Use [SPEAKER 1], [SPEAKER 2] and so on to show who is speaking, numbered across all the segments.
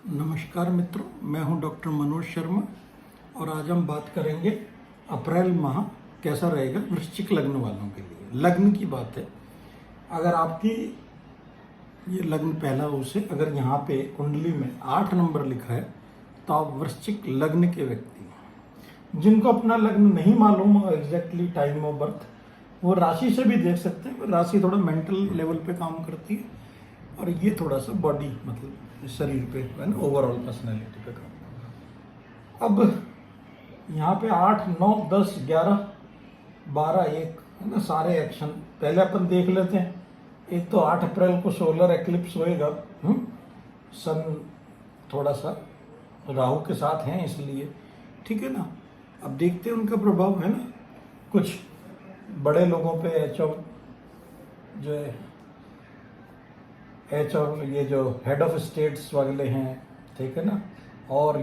[SPEAKER 1] नमस्कार मित्रों, मैं हूं डॉक्टर मनोज शर्मा और आज हम बात करेंगे अप्रैल माह कैसा रहेगा वृश्चिक लग्न वालों के लिए। लग्न की बात है, अगर आपकी ये लग्न पहला उसे अगर यहाँ पे कुंडली में 8 नंबर लिखा है तो आप वृश्चिक लग्न के व्यक्ति हैं। जिनको अपना लग्न नहीं मालूम हो एग्जैक्टली टाइम ऑफ बर्थ, वो राशि से भी देख सकते हैं। राशि थोड़ा मेंटल लेवल पे काम करती है और ये थोड़ा सा बॉडी मतलब शरीर पे है ना, ओवरऑल पर्सनैलिटी पे काम। अब यहाँ पे 8, 9, 10, 11, 12, 1 है ना, सारे एक्शन पहले अपन देख लेते हैं। एक तो 8 अप्रैल को सोलर एक्लिप्स होएगा। सन थोड़ा सा राहु के साथ हैं इसलिए, ठीक है ना। अब देखते हैं उनका प्रभाव, है ना। कुछ बड़े लोगों पे जो है और ये जो हेड ऑफ स्टेट्स वाले हैं, ठीक है ना, और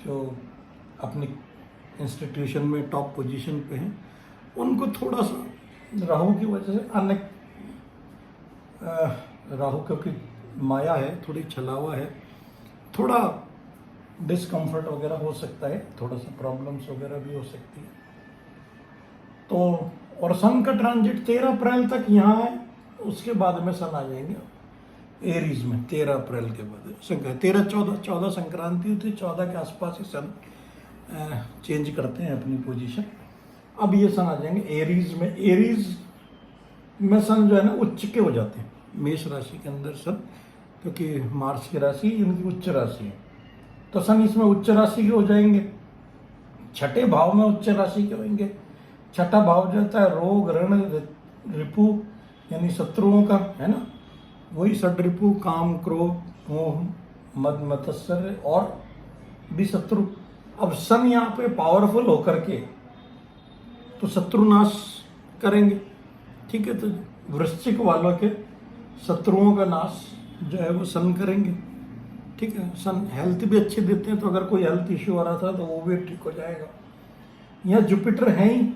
[SPEAKER 1] जो अपनी इंस्टीट्यूशन में टॉप पोजीशन पे हैं, उनको थोड़ा सा राहु की वजह से राहु क्योंकि माया है, थोड़ी छलावा है, थोड़ा डिस्कम्फर्ट वगैरह हो सकता है, थोड़ा सा प्रॉब्लम्स वगैरह भी हो सकती है। तो और सन का ट्रांजिट 13 अप्रैल तक यहाँ है, उसके बाद में सन आ जाएंगे एरीज में 13 अप्रैल के बाद। 13-14 संक्रांति होती है, 14 के आसपास ही सन चेंज करते हैं अपनी पोजीशन। अब ये सन आ जाएंगे एरीज में। एरीज में सन जो है ना उच्च के हो जाते हैं मेष राशि के अंदर सन, क्योंकि मार्च की राशि इनकी उच्च राशि है, तो सन इसमें उच्च राशि के हो जाएंगे। छठे भाव में उच्च राशि के होंगे। छठा भाव जो होता है रोग, ऋण, रिपु यानी शत्रुओं का, है ना, वही षड्रिपु, काम, क्रोध, मोह, मद, मत्सर्य और भी शत्रु। अब सन यहाँ पे पावरफुल होकर के तो शत्रु नाश करेंगे, ठीक है। तो वृश्चिक वालों के शत्रुओं का नाश जो है वो सन करेंगे, ठीक है। सन हेल्थ भी अच्छी देते हैं, तो अगर कोई हेल्थ इश्यू आ रहा था तो वो भी ठीक हो जाएगा। यहाँ जुपिटर है ही,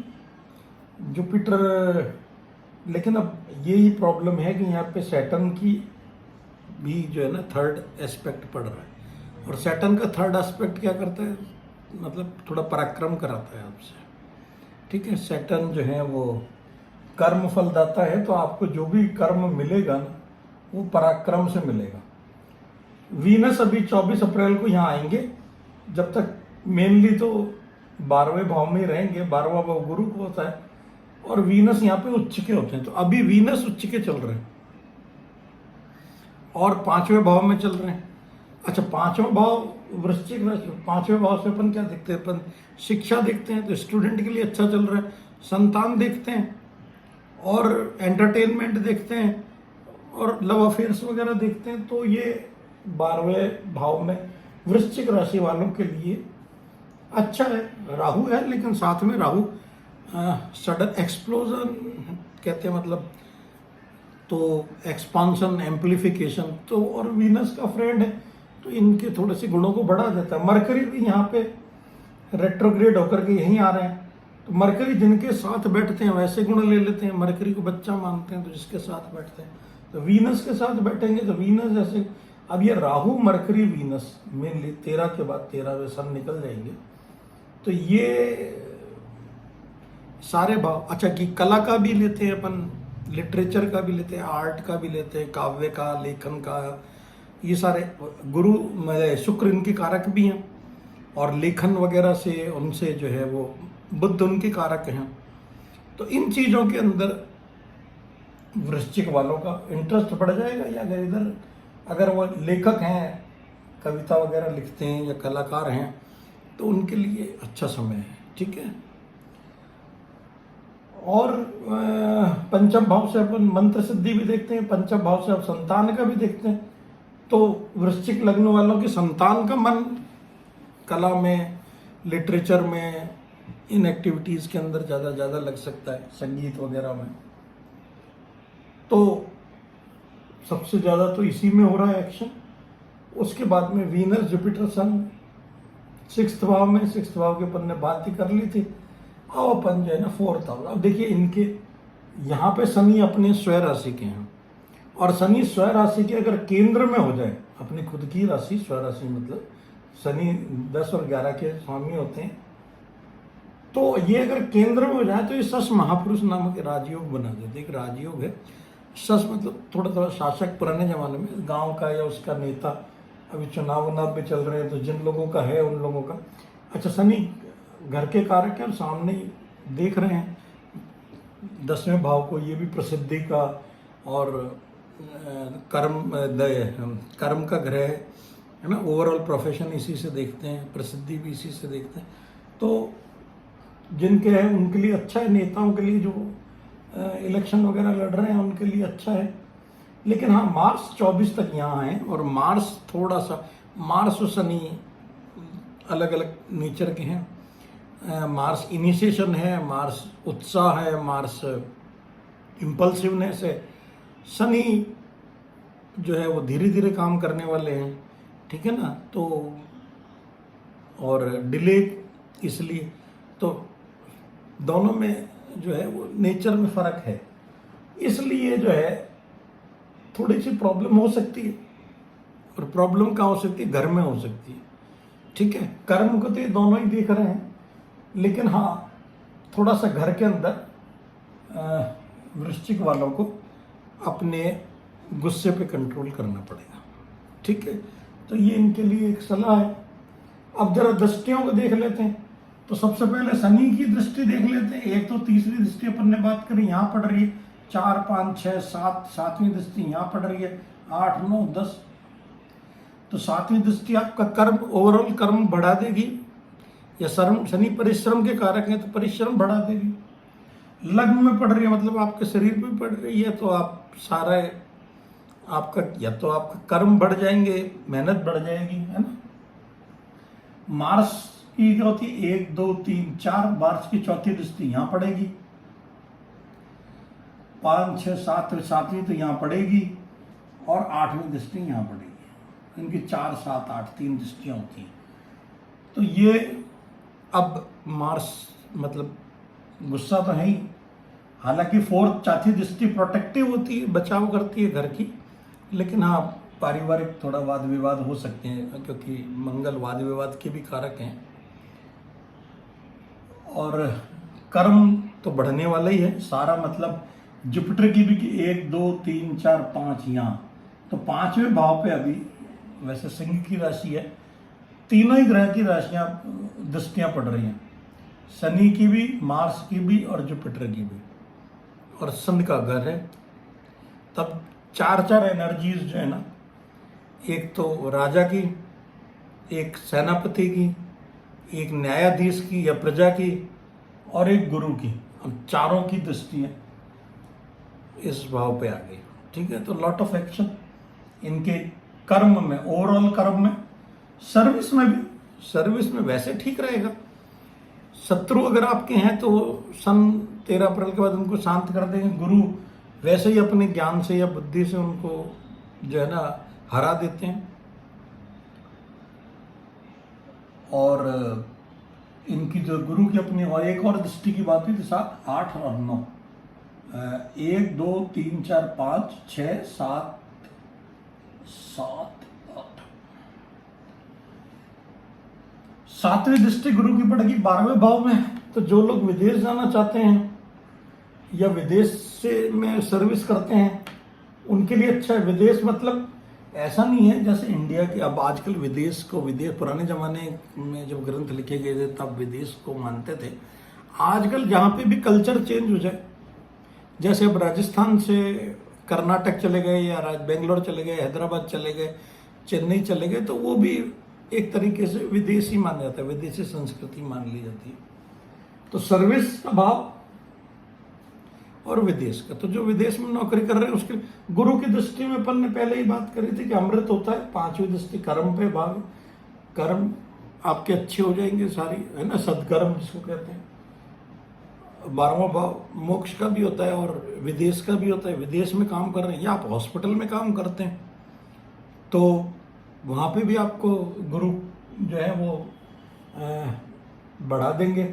[SPEAKER 1] जुपिटर, लेकिन अब यही प्रॉब्लम है कि यहाँ पे सैटर्न की भी जो है ना थर्ड एस्पेक्ट पड़ रहा है, और सैटर्न का थर्ड एस्पेक्ट क्या करता है, मतलब थोड़ा पराक्रम कराता है आपसे, ठीक है। सैटर्न जो है वो कर्म फलदाता है, तो आपको जो भी कर्म मिलेगा ना वो पराक्रम से मिलेगा। वीनस अभी 24 अप्रैल को यहाँ आएंगे, जब तक मेनली तो 12वें भाव में ही रहेंगे। 12वां भाव गुरु को होता है और वीनस यहाँ पे उच्च के होते हैं, तो अभी वीनस उच्च के चल रहे हैं और 5वें भाव में चल रहे हैं। अच्छा, 5वां भाव वृश्चिक राशि, 5वें भाव से अपन क्या देखते हैं, अपन शिक्षा देखते हैं, तो स्टूडेंट के लिए अच्छा चल रहा है। संतान देखते हैं और एंटरटेनमेंट देखते हैं और लव अफेयर्स वगैरह देखते हैं। तो ये 12वें भाव में वृश्चिक राशि वालों के लिए अच्छा है। राहु है, लेकिन साथ में राहु सडन एक्सप्लोजन कहते हैं, मतलब तो एक्सपांशन, एम्पलीफिकेशन, तो और वीनस का फ्रेंड है, तो इनके थोड़े से गुणों को बढ़ा देता है। मरकरी भी यहाँ पे रेट्रोग्रेड होकर के यहीं आ रहे हैं, तो मरकरी जिनके साथ बैठते हैं वैसे गुण ले लेते हैं। मरकरी को बच्चा मानते हैं, तो जिसके साथ बैठते हैं, तो वीनस के साथ बैठेंगे तो वीनस जैसे। अब ये राहु, मरकरी, वीनस मेनली 13 के बाद 13वें सन निकल जाएंगे, तो ये सारे भाव। अच्छा, कि कला का भी लेते हैं अपन, लिटरेचर का भी लेते हैं, आर्ट का भी लेते हैं, काव्य का, लेखन का, ये सारे गुरु शुक्र इनके कारक भी हैं, और लेखन वगैरह से उनसे जो है वो बुद्ध उनके कारक हैं। तो इन चीज़ों के अंदर वृश्चिक वालों का इंटरेस्ट बढ़ जाएगा। या अगर वो लेखक हैं, कविता वगैरह लिखते हैं या कलाकार हैं, तो उनके लिए अच्छा समय है, ठीक है। और पंचम भाव से अपन मंत्र सिद्धि भी देखते हैं, पंचम भाव से अब संतान का भी देखते हैं। तो वृश्चिक लग्न वालों की संतान का मन कला में, लिटरेचर में, इन एक्टिविटीज़ के अंदर ज़्यादा लग सकता है, संगीत वगैरह में। तो सबसे ज़्यादा तो इसी में हो रहा है एक्शन। उसके बाद में वीनस, जुपिटर, सन 6th भाव में। 6th भाव के अपन ने बात ही कर ली थी। अब अपन जो है ना 4th हाउस। अब देखिए इनके यहाँ पे शनि अपने स्वय राशि के हैं, और शनि स्वय राशि के अगर केंद्र में हो जाए, अपनी खुद की राशि स्वराशि, मतलब शनि 10 और 11 के स्वामी होते हैं। तो ये अगर केंद्र में हो जाए तो ये सस महापुरुष नामक राजयोग बना देते। एक राजयोग है, सस मतलब थोड़ा थोड़ा शासक, पुराने जमाने में गांव का या उसका नेता। अभी चुनाव उनाव भी चल रहे हैं तो जिन लोगों का है उन लोगों का। अच्छा, शनि घर के कारक है और सामने ही देख रहे हैं 10वें भाव को, ये भी प्रसिद्धि का और कर्म का ग्रह है ना। ओवरऑल प्रोफेशन इसी से देखते हैं, प्रसिद्धि भी इसी से देखते हैं। तो जिनके हैं उनके लिए अच्छा है, नेताओं के लिए जो इलेक्शन वगैरह लड़ रहे हैं उनके लिए अच्छा है। लेकिन हाँ, मार्च 24 तक यहाँ है और मार्स थोड़ा सा, मार्स और शनि अलग अलग नेचर के हैं। मार्स इनिशिएशन है, मार्स उत्साह है, मार्स इम्पल्सिवनेस है। शनि जो है वो धीरे धीरे काम करने वाले हैं, ठीक है ना। तो और डिले, इसलिए तो दोनों में जो है वो नेचर में फर्क है, इसलिए जो है थोड़ी सी प्रॉब्लम हो सकती है। और प्रॉब्लम कहाँ हो सकती है? घर में हो सकती है, ठीक है। कर्म को तो ये दोनों ही देख रहे हैं, लेकिन हाँ थोड़ा सा घर के अंदर वृश्चिक वालों को अपने गुस्से पे कंट्रोल करना पड़ेगा, ठीक है। तो ये इनके लिए एक सलाह है। अब जरा दृष्टियों को देख लेते हैं। तो सबसे पहले शनि की दृष्टि देख लेते हैं। एक तो तीसरी दृष्टि अपन ने बात करी, यहाँ पड़ रही है 4, 5, 6, 7, 7वीं दृष्टि यहाँ पड़ रही है 8, 9, 10। तो 7वीं दृष्टि आपका कर्म, ओवरऑल कर्म बढ़ा देगी। या शनि परिश्रम के कारक है तो परिश्रम बढ़ा देगी। लग्न में पड़ रही है मतलब आपके शरीर में पड़ रही है, तो आप सारा आपका, या तो आपका कर्म बढ़ जाएंगे, मेहनत बढ़ जाएगी, है ना। मार्स की क्या होती है 1, 2, 3, 4, मार्च की चौथी दृष्टि यहाँ पड़ेगी। 5, 6, 7, 7वीं तो यहाँ पड़ेगी और 8वीं दृष्टि यहाँ पड़ेगी। इनकी 4, 7, 8 3 दृष्टियाँ होती हैं। तो ये अब मार्स मतलब गुस्सा तो है ही। हालांकि 4th चौथी दृष्टि प्रोटेक्टिव होती है, बचाव करती है घर की, लेकिन हाँ पारिवारिक थोड़ा वाद विवाद हो सकते हैं, क्योंकि मंगल वाद विवाद के भी कारक हैं। और कर्म तो बढ़ने वाला ही है सारा, मतलब जुपिटर की भी 1, 2, 3, 4, 5 यहाँ, तो 5वें भाव पे अभी वैसे सिंह की राशि है। तीनों ही ग्रह की राशियां दृष्टियां पड़ रही हैं, शनि की भी, मार्स की भी और जुपिटर की भी, और सन का घर है। तब 4 एनर्जीज जो है ना, एक तो राजा की, एक सेनापति की, एक न्यायाधीश की या प्रजा की, और एक गुरु की। अब चारों की दृष्टियां इस भाव पे आ गई, ठीक है। तो लॉट ऑफ एक्शन इनके कर्म में, ओवरऑल कर्म में, सर्विस में भी। सर्विस में वैसे ठीक रहेगा। शत्रु अगर आपके हैं तो सन 13 अप्रैल के बाद उनको शांत कर देंगे। गुरु वैसे ही अपने ज्ञान से या बुद्धि से उनको जो है ना हरा देते हैं। और इनकी जो गुरु की अपनी, और एक और दृष्टि की बात हुई तो 7, 8 और 9, 1, 2, 3, 4, 5, 6, 7, 8 7वीं दृष्टि गुरु की पड़ेगी 12वें भाव में। तो जो लोग विदेश जाना चाहते हैं या विदेश से में सर्विस करते हैं उनके लिए अच्छा है। विदेश मतलब ऐसा नहीं है जैसे इंडिया के, अब आजकल विदेश को, विदेश पुराने ज़माने में जब ग्रंथ लिखे गए थे तब विदेश को मानते थे। आजकल जहाँ पे भी कल्चर चेंज हो जाए, जैसे अब राजस्थान से कर्नाटक चले गए या बेंगलोर चले गए, हैदराबाद चले गए, चेन्नई चले गए, तो वो भी एक तरीके से विदेशी माना जाता है, विदेशी संस्कृति मान ली जाती है। तो सर्विस का भाव और विदेश का, तो जो विदेश में नौकरी कर रहे हैं उसके गुरु की दृष्टि में अपन ने पहले ही बात करी थी कि अमृत होता है। 5वीं दृष्टि कर्म पे भाव, कर्म आपके अच्छे हो जाएंगे सारी, है ना, सदकर्म जिसको कहते हैं। 12वां भाव मोक्ष का भी होता है और विदेश का भी होता है। विदेश में काम कर रहे हैं या आप हॉस्पिटल में काम करते हैं तो वहाँ पे भी आपको गुरु जो है वो बढ़ा देंगे।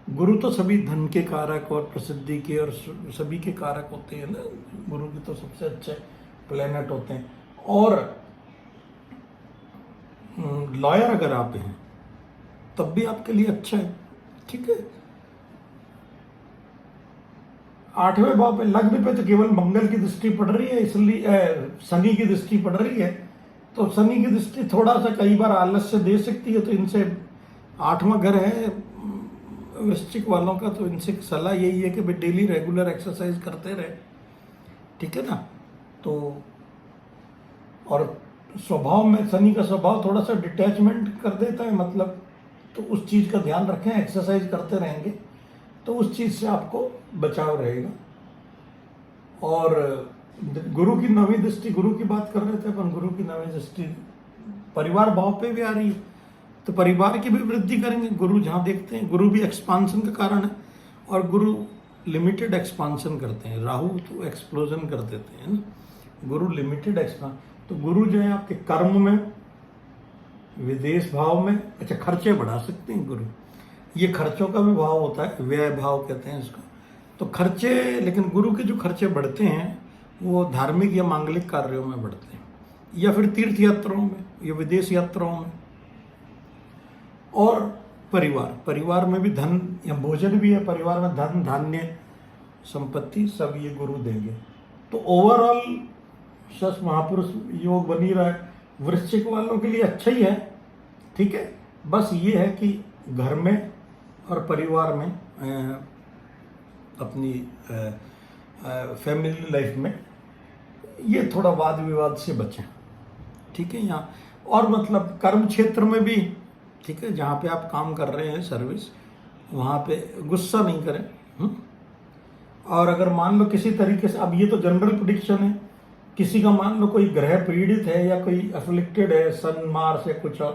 [SPEAKER 1] गुरु तो सभी धन के कारक और प्रसिद्धि के और सभी के कारक होते हैं ना। गुरु के तो सबसे अच्छे प्लेनेट होते हैं। और लॉयर अगर आप हैं तब भी आपके लिए अच्छा है, ठीक है। 8वें भाव पे लग्न पे तो केवल मंगल की दृष्टि पड़ रही है, इसलिए शनि की दृष्टि पड़ रही है, तो शनि की दृष्टि थोड़ा सा कई बार आलस्य दे सकती है। तो इनसे 8वां घर है वृश्चिक वालों का, तो इनसे सलाह यही है कि भाई डेली रेगुलर एक्सरसाइज करते रहे, ठीक है ना। तो और स्वभाव में शनि का स्वभाव थोड़ा सा डिटैचमेंट कर देता है, मतलब तो उस चीज़ का ध्यान रखें, एक्सरसाइज करते रहेंगे तो उस चीज़ से आपको बचाव रहेगा। और गुरु की 9वीं दृष्टि, गुरु की बात कर रहे थे अपन, गुरु की 9वीं दृष्टि परिवार भाव पे भी आ रही है, तो परिवार की भी वृद्धि करेंगे। गुरु जहाँ देखते हैं, गुरु भी एक्सपांसन का कारण है, और गुरु लिमिटेड एक्सपांसन करते हैं, राहु तो एक्सप्लोजन कर देते हैं ना, गुरु लिमिटेड एक्सपांसन। तो गुरु जो है आपके कर्म में, विदेश भाव में, अच्छा खर्चे बढ़ा सकते हैं गुरु, ये खर्चों का भी भाव होता है, व्यय भाव कहते हैं इसको। तो खर्चे, लेकिन गुरु के जो खर्चे बढ़ते हैं वो धार्मिक या मांगलिक कार्यों में बढ़ते हैं, या फिर तीर्थ यात्राओं में, या विदेश यात्राओं में। और परिवार में भी धन या भोजन भी है, परिवार में धन धान्य संपत्ति सब ये गुरु देंगे। तो ओवरऑल शश महापुरुष योग बनी रहा है, वृश्चिक वालों के लिए अच्छा ही है, ठीक है। बस ये है कि घर में और परिवार में अपनी फैमिली लाइफ में ये थोड़ा वाद विवाद से बचें, ठीक है। यहाँ और मतलब कर्म क्षेत्र में भी, ठीक है, जहाँ पे आप काम कर रहे हैं सर्विस, वहाँ पे गुस्सा नहीं करें। और अगर मान लो किसी तरीके से, अब ये तो जनरल प्रेडिक्शन है, किसी का मान लो कोई ग्रह पीड़ित है या कोई अफ्लिक्टेड है सन मार्स या कुछ और,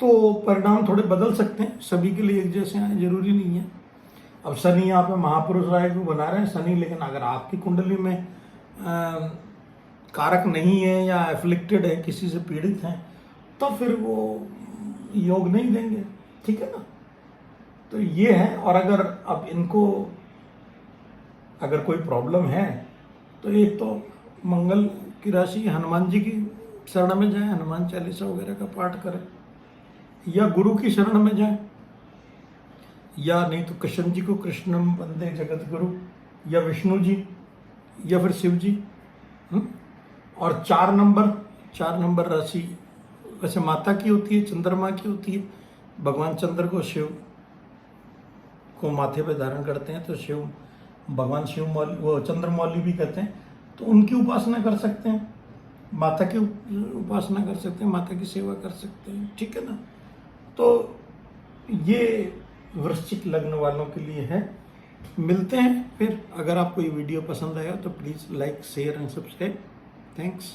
[SPEAKER 1] तो परिणाम थोड़े बदल सकते हैं, सभी के लिए एक जैसे आए जरूरी नहीं है। अब शनि यहाँ पे महापुरुष राय को बना रहे हैं शनि, लेकिन अगर आपकी कुंडली में कारक नहीं है या एफ्लिक्टेड है, किसी से पीड़ित हैं, तो फिर वो योग नहीं देंगे, ठीक है ना। तो ये है। और अगर अब इनको अगर कोई प्रॉब्लम है तो एक तो मंगल की राशि, हनुमान जी की शरण में जाए, हनुमान चालीसा वगैरह का पाठ करें, या गुरु की शरण में जाए, या नहीं तो कृष्ण जी को कृष्णम वंदे जगत गुरु, या विष्णु जी, या फिर शिव जी। और 4 नंबर राशि वैसे माता की होती है, चंद्रमा की होती है। भगवान चंद्र को शिव को माथे पे धारण करते हैं, तो शिव भगवान शिव मौली, वो चंद्रमौली भी कहते हैं, तो उनकी उपासना कर सकते हैं, माता की उपासना कर सकते हैं, माता की सेवा कर सकते हैं, ठीक है ना। तो ये वृश्चिक लग्न वालों के लिए है। मिलते हैं फिर। अगर आपको ये वीडियो पसंद आया तो please like, share and subscribe. Thanks.